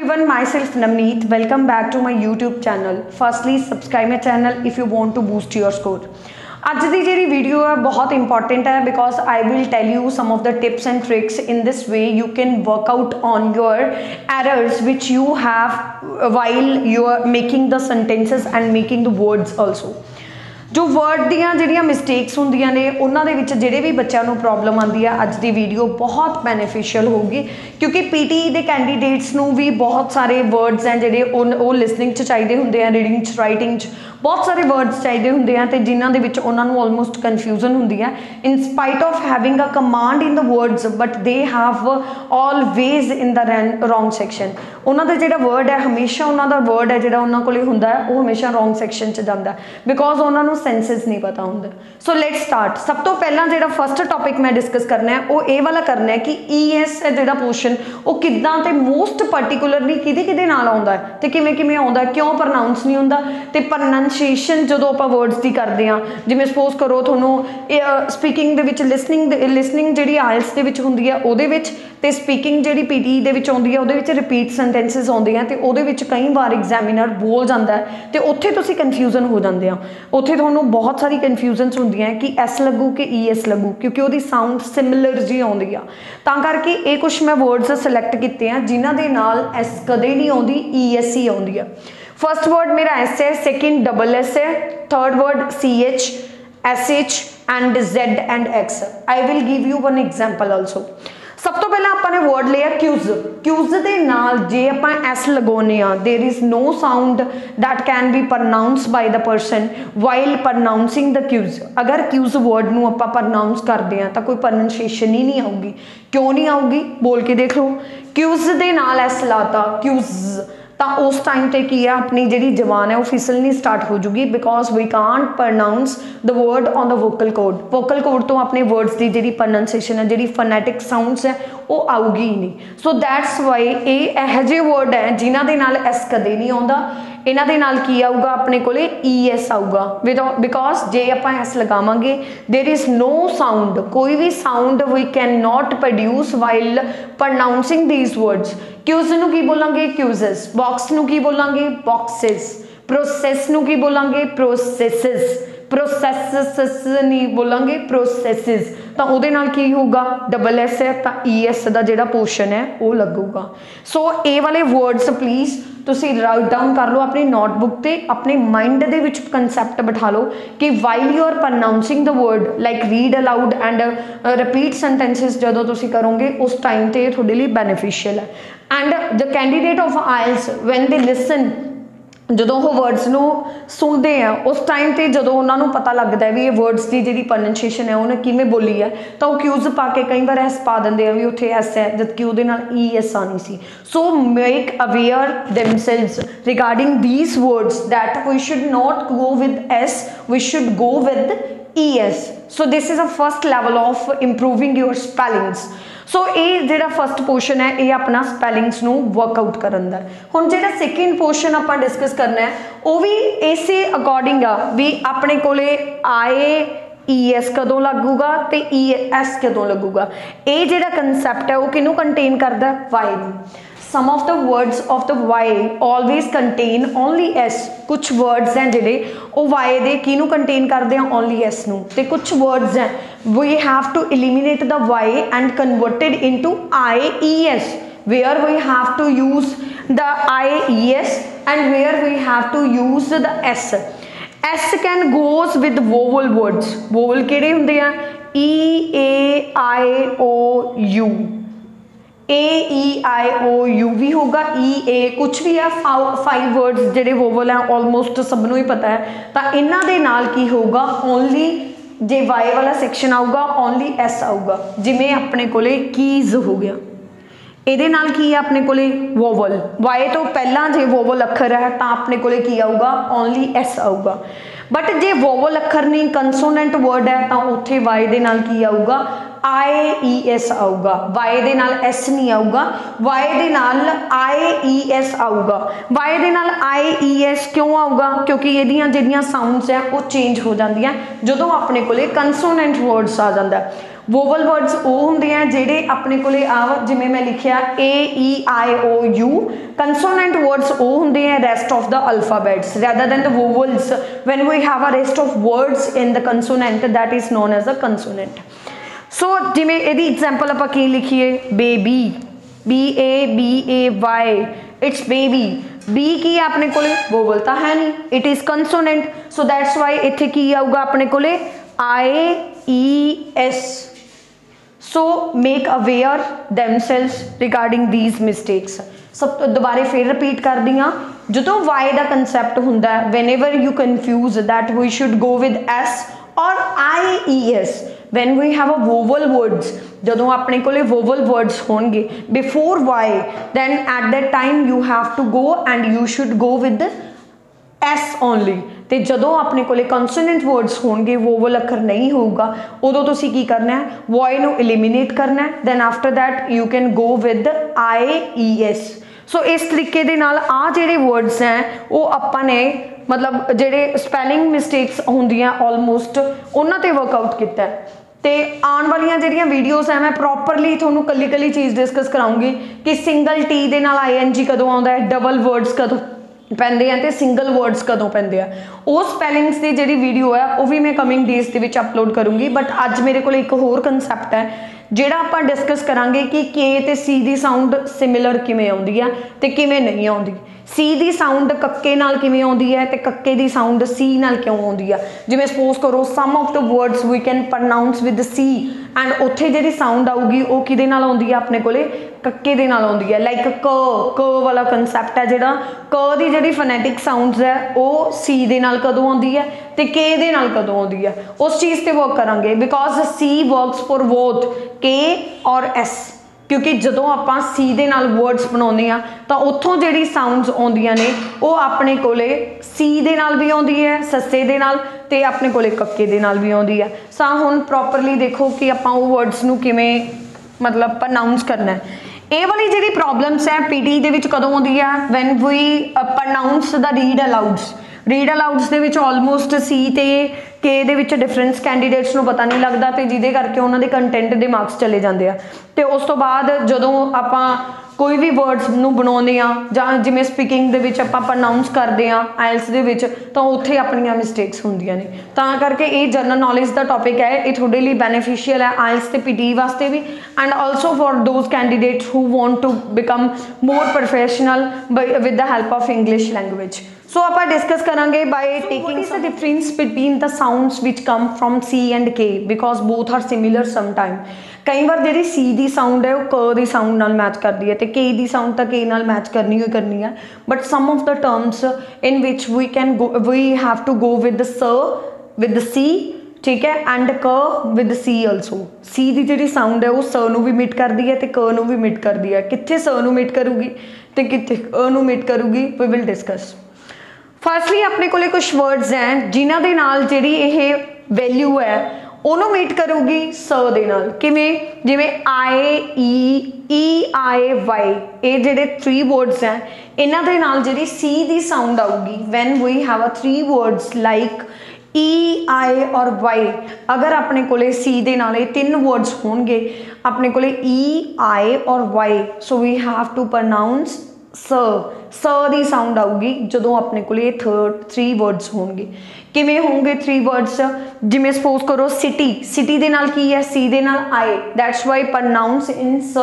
Everyone, myself Navneet. Welcome back to my YouTube channel. Firstly, subscribe my channel if you want to boost your score. आज दी जी video है बहुत important है because I will tell you some of the tips and tricks in this way you can work out on your errors which you have while you are making the sentences and making the words also. जो word दियां जिहड़ियां mistakes होंदियां ने उन्हां दे विच जिहड़े भी बच्चों नूं प्रॉब्लम आती है अज दी वीडियो बहुत बेनीफिशियल होगी क्योंकि पीटी दे कैंडीडेट्स नूं भी बहुत सारे वर्ड्स हैं जिहड़े वो लिसनिंग च चाहिए होंदे हैं, रीडिंग च, राइटिंग च बहुत सारे वर्ड्स चाहिए होंदे हैं ते जिन्हां दे विच उन्हां नूं ऑलमोस्ट कन्फ्यूजन होंदी है in spite of having a command in the words but they have always in the wrong section. उन्हां दा जिहड़ा वर्ड है हमेशा उन्हां दा वर्ड है जिहड़ा उन्हां कोले हुंदा है वो हमेशा रॉन्ग सैक्शन च जांदा बिकॉज उन्हां नूं सेंसेस नहीं पता होंगे। So let's start. सब तो पहला जो फस्ट टॉपिक मैं डिस्कस करना है वो ये वाला करना है कि ES है जो पोर्शन वो किदां ते मोस्ट पर्टिकुलरली किहदे नाल आउंदा है ते किवें किवें आउंदा है, क्यों प्रोनाउंस नहीं होंदा ते प्रोनाउंसिएशन जो आपां वर्ड्स की करते हैं जिवें सपोज करो तुहानूं स्पीकिंग दे विच लिसनिंग जिहड़ी आइल्स दे विच हुंदी है उहदे विच ते स्पीकिंग जिहड़ी PT दे विच आउंदी है उहदे विच रिपीट सेंटेंसेस आउंदे हैं ते उहदे विच कई बार एग्जामिनर बोल जांदा है ते उत्थे तुसीं कन्फ्यूजन हो जांदे आ। उत्थे तुहानूं बहुत सारी कन्फ्यूजनस होंदियां हैं कि S लगू कि ES लगू क्योंकि उहदी साउंड सिमिलर जी आउंदी आ तां करके ये कुछ मैं वर्ड्स सिलेक्ट कीते हैं जिन्हां दे नाल S कदे नहीं आउंदी, ES ही आउंदी आ। फर्स्ट वर्ड मेरा S है, सेकेंड डबल S है, third word CH, SH and Z and X। I will give you one example also. सब तो पहले आपने वर्ड लिया क्यूज। क्यूज के नाल जे आप S लगाने there is no sound that can be pronounce by the person while pronouncing the cues. अगर क्यूज वर्ड नूं आपां प्रनाउंस करते हैं तो कोई प्रनाउंसिएशन ही नहीं आऊगी। क्यों नहीं आऊगी बोल के देख लो। क्यूज के नाल S लाता क्यूज तो उस टाइम ते की है अपनी जी जबान है वो फिसलनी स्टार्ट हो जूगी because we can't pronounce the word on the vocal cord. Vocal cord तो अपने वर्ड्स की जी प्रनाउंसिएशन है जी फनैटिक साउंड्स है वो आऊगी ही नहीं। सो दैट्स वाई ये यह जे वर्ड है जिन्हां दे नाल S कदे नहीं आउंदा, इन्हां दे नाल की आऊगा अपने कोले ES आऊगा बिकॉज जे आपां S लगावांगे देर इज नो साउंड, कोई भी sound we can not produce while pronouncing these words. Cues नूं की बोलांगे क्यूजेस, बॉक्स नूं की बोलांगे बॉक्सेस, प्रोसैस नूं की बोलांगे प्रोसैसेस, प्रोसैसेस नहीं बोलांगे प्रोसैसेस। तो उहदे नाल की होगा डबल S है तो ES का जिहड़ा पोर्शन है वो लगूगा। सो ये वाले वर्ड्स प्लीज़ तुसी राइट डाउन कर लो अपनी नोटबुक ते अपने माइंड दे विच कंसैप्ट बिठा लो कि while you are pronouncing the word like read aloud and repeat sentences जदों तुसी करोगे उस टाइम ते थोड़े लिए बेनीफिशियल है। And the candidate of IELTS when they listen जो वो वर्ड्स नूं सुनते हैं उस टाइम पर जो उन्होंने पता लगता है भी ये वर्ड्स की जी प्रोनाउंसिएशन है उन्हें किमें बोली है तो वो क्यूज पा के कई बार S पा देंगे हैं भी उत्थे S है जबकि वो ES आनी सी। So make aware themselves regarding these words that we should not go with S, we should go with ES। So this is a first level of improving your spellings. So ये जो first portion है ये अपना spellings नूं workout करन दा। हुण जो second portion आपां डिस्कस करना है वो भी इसे अकॉर्डिंग आ भी अपने कोले ES कदों लगूगा तो ES कदों लगूगा। ये जो कंसैप्ट है वो किनू कंटेन करता है वाई नूं। Some of the words of the Y always contain only S। कुछ words हैं जिहड़े वो Y दे किनू contain करते हैं only S नूं ते कुछ words हैं we have to eliminate the Y and convert it into IES where we have to use the IES and where we have to use the S। S can goes with vowel words। vowel किहड़े हुंदे आ EAIOU, AEIOU भी होगा, EA कुछ भी है 5 words जिहड़े vowel हैं almost सबनों ही पता है तो इन्हां दे नाल की होगा ओनली जे Y वाला सैक्शन आऊगा ओनली S आऊगा। जिमें अपने कोले कीज हो गया ਇਹਦੇ ਨਾਲ ਕੀ ਹੈ ਆਪਣੇ ਕੋਲੇ वोवल Y तो पहला जे वोवल अखर है तो अपने कोले की आऊगा ओनली S आऊगा। बट जे वोवल अखर नहीं कंसोनेंट वर्ड है तो उत्थे Y दे नाल की आऊगा IES आऊगा। Y दे नाल S नहीं आऊगा, Y दे नाल IES आऊगा। Y दे नाल IES क्यों आऊगा क्योंकि इहदियां जिहड़ियां साउंड्स है वो चेंज हो जांदियां जदों अपने कोले कंसोनेंट वर्ड्स आ जांदा। ਵੋਵਲ ਵਰਡਸ ਉਹ ਹੁੰਦੇ ਆ ਜਿਹੜੇ ਆਪਣੇ ਕੋਲੇ ਆ ਜਿਵੇਂ ਮੈਂ ਲਿਖਿਆ AEIOU। ਕੰਸੋਨੈਂਟ ਵਰਡਸ ਉਹ ਹੁੰਦੇ ਆ rest of the alphabets rather than the vowels when we have a rest of words in the consonant that is known as a consonant. So जिमें ਇਹਦੀ एग्जाम्पल ਆਪਾਂ ਕੀ ਲਿਖੀਏ baby BABAY it's baby. B की है अपने कोले vowel तो है नहीं, it is consonant, so that's why इत्थे की आऊगा अपने कोले IES। सो मेक अवेयर themselves regarding these mistakes। सब तो दोबारे फिर रिपीट कर दी हाँ, जो वाई का कंसैप्ट हुंदा है whenever you confuse that we should go with S or IES when we have a vowel words। ਜਦੋਂ ਆਪਣੇ ਕੋਲੇ vowel words होंगे before Y then at that time you have to go and you should go with the S only। ਤੇ ਜਦੋਂ ਆਪਣੇ ਕੋਲੇ consonant words ਹੋਣਗੇ vowel ਅੱਖਰ ਨਹੀਂ ਹੋਊਗਾ ਉਦੋਂ ਤੁਸੀਂ ਕੀ ਕਰਨਾ ਹੈ Y ਨੂੰ eliminate ਕਰਨਾ ਹੈ then after that you can go with the IES। ਸੋ ਇਸ ਤਰੀਕੇ ਦੇ ਨਾਲ ਆ ਜਿਹੜੇ words ਹੈ ਉਹ ਆਪਾਂ ਨੇ मतलब ਜਿਹੜੇ स्पैलिंग मिस्टेक्स ਹੁੰਦੀਆਂ ਆਲਮੋਸਟ ਉਹਨਾਂ ਤੇ ਵਰਕਆਊਟ ਕੀਤਾ ਹੈ। ਤੇ ਆਉਣ ਵਾਲੀਆਂ ਜਿਹੜੀਆਂ ਵੀਡੀਓਜ਼ ਹੈ ਮੈਂ ਪ੍ਰੋਪਰਲੀ ਤੁਹਾਨੂੰ ਕੱਲੀ ਕੱਲੀ ਚੀਜ਼ ਡਿਸਕਸ ਕਰਾਉਂਗੀ ਕਿ ਸਿੰਗਲ ਟੀ ਦੇ ਨਾਲ ING ਕਦੋਂ ਆਉਂਦਾ ਹੈ, ਡਬਲ ਵਰਡਸ ਕਦੋਂ ਪੈਂਦੇ ਆ ਤੇ ਸਿੰਗਲ ਵਰਡਸ ਕਦੋਂ ਪੈਂਦੇ ਆ। ਉਹ ਸਪੈਲਿੰਗਸ ਦੀ ਜਿਹੜੀ ਵੀਡੀਓ ਹੈ ਉਹ ਵੀ ਮੈਂ ਕਮਿੰਗ ਡੇਜ਼ ਦੇ ਵਿੱਚ ਅਪਲੋਡ ਕਰੂੰਗੀ। ਬਟ ਅੱਜ ਮੇਰੇ ਕੋਲ ਇੱਕ ਹੋਰ ਕਨਸੈਪਟ ਹੈ ਜਿਹੜਾ ਆਪਾਂ ਡਿਸਕਸ ਕਰਾਂਗੇ ਕਿ K ਤੇ C ਦੀ ਸਾਊਂਡ ਸਿਮਿਲਰ ਕਿਵੇਂ ਆਉਂਦੀ ਆ ਤੇ ਕਿਵੇਂ ਨਹੀਂ ਆਉਂਦੀ। C ਦੀ ਸਾਊਂਡ ਕੱਕੇ ਨਾਲ ਕਿਵੇਂ ਆਉਂਦੀ ਹੈ ਤੇ ਕੱਕੇ ਦੀ ਸਾਊਂਡ C ਨਾਲ ਕਿਉਂ ਆਉਂਦੀ ਆ। ਜਿਵੇਂ ਸਪੋਜ਼ ਕਰੋ some of the words we can pronounce with C and ਉੱਥੇ ਜਿਹੜੀ ਸਾਊਂਡ ਆਊਗੀ ਉਹ ਕਿਹਦੇ ਨਾਲ ਆਉਂਦੀ ਆ ਆਪਣੇ ਕੋਲੇ ਕੱਕੇ ਦੇ ਨਾਲ ਆਉਂਦੀ ਹੈ। ਲਾਈਕ ਕ ਵਾਲਾ ਕਨਸੈਪਟ ਹੈ ਜਿਹੜਾ ਕ ਦੀ ਜਿਹੜੀ ਫੋਨੈਟਿਕ ਸਾਊਂਡਸ ਹੈ ਉਹ C ਦੇ ਨਾਲ ਕਦੋਂ ਆਉਂਦੀ ਹੈ ਤੇ K ਦੇ ਨਾਲ ਕਦੋਂ ਆਉਂਦੀ ਹੈ ਉਸ ਚੀਜ਼ ਤੇ ਵਰਕ ਕਰਾਂਗੇ because C works for both K और S। क्योंकि जो आप C दे नाल वर्ड्स बनाने तो उत्थों जिहड़ी साउंड्स आउंदियां ने वो अपने कोले C दे नाल भी आउंदी है सस्से दे नाल ते अपने कोले कक्के दे नाल भी आउंदी है। सो हुण प्रॉपरली देखो कि आपां वो वर्ड्स नूं किवें मतलब प्रोनाउंस करना है। ये वाली जिहड़ी प्रॉब्लम्स है PT दे विच कदों आउंदी है when we pronounce the read alouds. Read alouds दे विच ऑलमोस्ट C ते K ਦੇ ਵਿੱਚ ਡਿਫਰੈਂਸ ਕੈਂਡੀਡੇਟਸ ਨੂੰ ਪਤਾ ਨਹੀਂ ਲੱਗਦਾ ਤੇ ਜਿਹਦੇ ਕਰਕੇ ਉਹਨਾਂ ਦੇ ਕੰਟੈਂਟ ਦੇ ਮਾਰਕਸ ਚਲੇ ਜਾਂਦੇ ਆ। ਤੇ ਉਸ ਤੋਂ ਬਾਅਦ ਜਦੋਂ ਆਪਾਂ ਕੋਈ ਵੀ ਵਰਡਸ ਨੂੰ ਬਣਾਉਂਦੇ ਆ ਜਾਂ ਜਿਵੇਂ ਸਪੀਕਿੰਗ ਦੇ ਵਿੱਚ ਆਪਾਂ ਪ੍ਰੋਨਾਉਂਸ ਕਰਦੇ ਆ ਆਇਲਸ ਦੇ ਵਿੱਚ ਤਾਂ ਉੱਥੇ ਆਪਣੀਆਂ ਮਿਸਟੇਕਸ ਹੁੰਦੀਆਂ ਨੇ। ਤਾਂ ਕਰਕੇ ਇਹ ਜਨਰਲ ਨੌਲੇਜ ਦਾ ਟੌਪਿਕ ਹੈ, ਇਹ ਤੁਹਾਡੇ ਲਈ ਬੈਨੀਫੀਸ਼ੀਅਲ ਹੈ ਆਇਲਸ ਤੇ PT ਵਾਸਤੇ ਵੀ and also for those candidates who want to become more professional with the help of English language. So आप डिस्कस करेंगे by taking the difference between the sounds which come from C and K because both are similar some time. कई बार जी C की sound है वो क की sound नाल मैच करती है तो K की साउंड तो K नाल मैच करनी ही करनी है। But some of the terms in which we can go we have to go with the s with the C ठीक है एंड क विद C ऑल्सो। C की जी साउंड है वो स नूं भी मिट करती है तो क नूं भी मिट करती है। कित्थे स नूं मिट करूगी तो कित्थे क नूं मिट करूगी वी विल डिस्कस। फर्स्टली अपने कोले कुछ वर्ड्स हैं जिन्हां दे नाल जिहड़ी ये वैल्यू है उन्हों मीट करूगी स दे नाल किवें जिवें IEEIY ये जिहड़े 3 वर्ड्स हैं इन्हां दे नाल जिहड़ी C दी साउंड आऊगी when we have a 3 words like E I और Y। अगर अपने कोले C दे नाल 3 वर्ड्स होंगे अपने कोले E I और Y so we have to pronounce s the sound आऊगी जो अपने को 3 वर्ड्स होंगे। किवें होंगे 3 वर्ड्स जिमें सपोज करो सिटी सिटी दे नाल की है C दे नाल I that's why pronounce in स।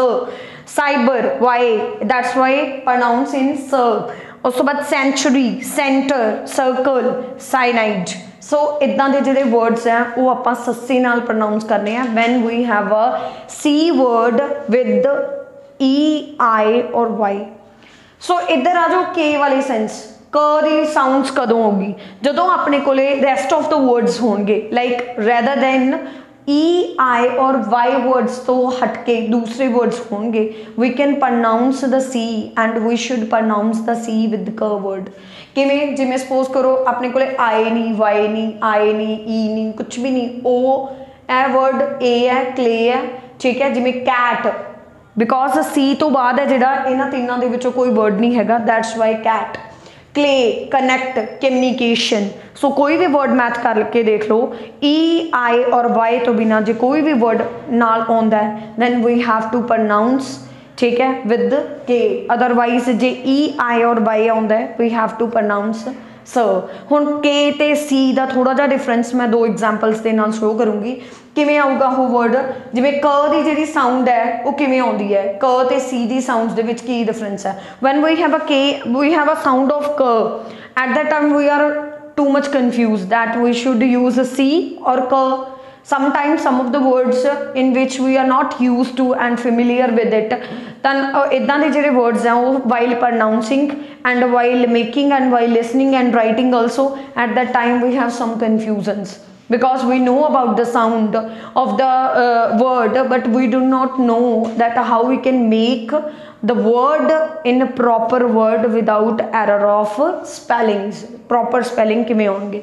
Cyber Y that's why pronounce in स। उस तो बाद century centre circle cyanide. So इदां दे जिहड़े वर्ड्स हैं वो आपां सस्से नाल प्रोनाउंस करने हैं when we have a C word with E I और Y। सो इधर आ जाओ K वाली सेंस क दी साउंड्स कदों होगी जो अपने कोले रेस्ट ऑफ द वर्ड्स होंगे like rather than E I और Y वर्ड्स तो हटके दूसरे वर्ड्स होंगे we can pronounce the C and we should pronounce the C with k word. किवें जिवें सपोज करो अपने कोले I नहीं Y नहीं I नहीं E नहीं कुछ भी नहीं O ए वर्ड A है क्ले है ठीक है। जिवें कैट बिकॉज C तो बाद है जिहड़ा इन्हां तीनों दे विचों कोई वर्ड नहीं हैगा that's why cat. Clay connect communication. So कोई भी वर्ड मैथ करके देख लो, ई आई और वाई तो बिना जो कोई भी वर्ड नाल आउंदा है then we have to pronounce, ठीक है, विद के। अदरवाइज जे ई आई और वाई आउंदा है वी हैव टू प्रनाउंस स। हुण के ते सी का थोड़ा जिहा डिफरेंस मैं दो एग्जाम्पल्स के नाल शो करूँगी किवें आऊगा वो वर्ड। जिवें क दी जिहड़ी साउंड है वो किवें आउंदी है, क ते सी दी साउंड्स दे विच की डिफरेंस है। When we have a K we have a sound of क, at that time we are too much confused that we should use a C or K. Sometimes some of the words in which we are not used to and familiar with it, then इदां दे जिहड़े words हैं वो while pronouncing and while making and while listening and writing also at that time we have some confusions because we know about the sound of the word but we do not know that how we can make the word in a proper word without error of spellings। proper spelling किवें होणगे,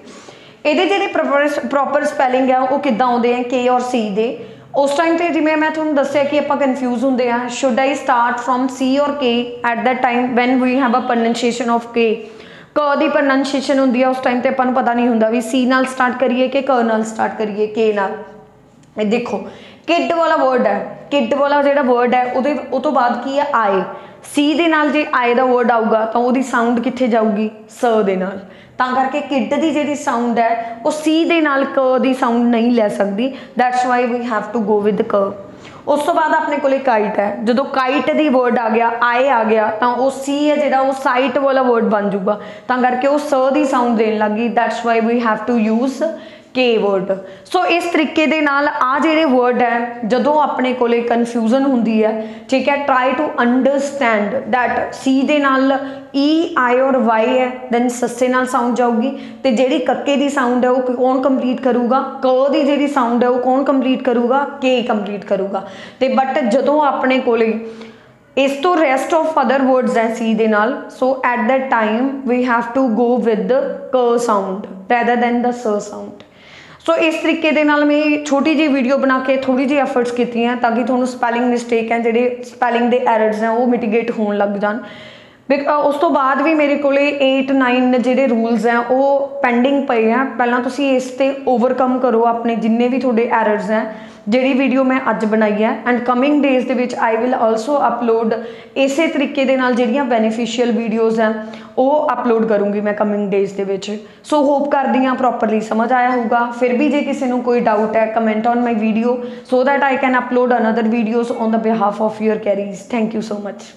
ਇਹਦੇ ਜਿਹੜੇ proper spelling ਹੈ ਉਹ ਕਿੱਦਾਂ ਆਉਂਦੇ ਆ ਕੇ ਔਰ ਸੀ ਦੇ। ਉਸ ਟਾਈਮ ਤੇ ਜਿਵੇਂ ਮੈਂ ਤੁਹਾਨੂੰ ਦੱਸਿਆ ਕਿ ਆਪਾਂ ਕਨਫਿਊਜ਼ ਹੁੰਦੇ ਆ, should I start from C or K at that time when we have a pronunciation of K. ਕ ਦੀ ਪ੍ਰੋਨਾਂਸੀਏਸ਼ਨ ਹੁੰਦੀ ਆ ਉਸ ਟਾਈਮ ਤੇ ਆਪਾਂ ਨੂੰ ਪਤਾ ਨਹੀਂ ਹੁੰਦਾ ਵੀ ਸੀ ਨਾਲ ਸਟਾਰਟ ਕਰੀਏ ਕਿ ਕ ਨਾਲ ਸਟਾਰਟ ਕਰੀਏ ਕੇ ਨਾਲ। ਇਹ ਦੇਖੋ किड वाला वर्ड है, किड वाला जो वर्ड है वो तो बाद की है आए। सी दे नाल जे आए दा वर्ड आऊगा तो वो साउंड कित्थे जाऊगी स दे नाल, तां करके किड दी जिहड़ी साउंड है वो सी दे नाल क दी साउंड नहीं लै सकदी, that's why we have to go with k. उस तो बाद अपने कोले काइट है, जो काइट दी वर्ड आ गया आए आ गया तो वो सी है जिहड़ा वो साइट वाला वर्ड बन जूगा, तां करके वो स दी साउंड देन लग गई, that's why we have to use K word. So इस तरीके दे नाल आ जिहड़े वर्ड है जदों अपने कोले कन्फ्यूजन हुंदी है, ठीक है, ट्राई टू अंडरस्टैंड दैट सी दे नाल ई आई और वाई है दैन सस्से नाल साउंड जाऊगी, तो जिहड़ी कक्के दी साउंड है वो कौन कंप्लीट करूगा, क दी जिहड़ी साउंड है वो कौन कंप्लीट करूगा, के कंप्लीट करूगा। तो बट जदों अपने कोले इस तो रेस्ट ऑफ अदर वर्ड्स हैं सी दे नाल, so at that time we have to go with क साउंड रैदर दैन द स साउंड। सो इस तरीके दे नाल मैं छोटी जी वीडियो बना के थोड़ी जी एफर्ट्स कीती हैं ताकि थोड़ा स्पैलिंग मिसटेक हैं जिहड़े स्पैलिंग दे एरर्स हैं वो मिटिगेट होने लग जान। उस तो बाद भी मेरे को 8-9 जिहड़े रूल्स हैं वो पेंडिंग पे हैं, पहला तुसीं इस ते ओवरकम करो अपने जिन्ने भी थोड़े एरर्स हैं। जिहड़ी वीडियो मैं अज बनाई है and coming days they which I will also upload इस तरीके दे नाल जिहड़ियां बेनीफिशियल वीडियोज़ हैं वो अपलोड करूँगी मैं कमिंग डेज दे विच। सो होप करदी हां प्रॉपरली समझ आया होगा। फिर भी जे किसी नूं कोई डाउट है comment on my video so that I can upload another videos on the behalf of your carries. Thank you so much.